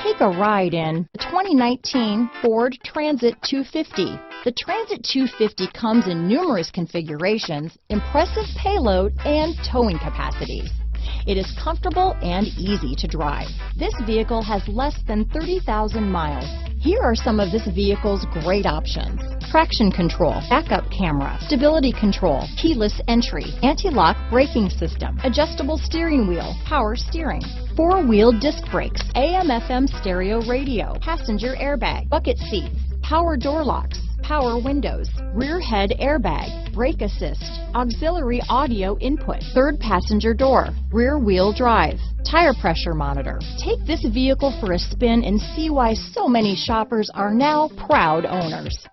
Take a ride in the 2019 Ford Transit-150. The Transit-150 comes in numerous configurations, impressive payload, and towing capacity. It is comfortable and easy to drive. This vehicle has less than 30,000 miles. Here are some of this vehicle's great options: traction control, backup camera, stability control, keyless entry, anti-lock braking system, adjustable steering wheel, power steering, four-wheel disc brakes, AM/FM stereo radio, passenger airbag, bucket seats, power door locks, power windows, rear head airbag, brake assist, auxiliary audio input, third passenger door, rear wheel drive, tire pressure monitor. Take this vehicle for a spin and see why so many shoppers are now proud owners.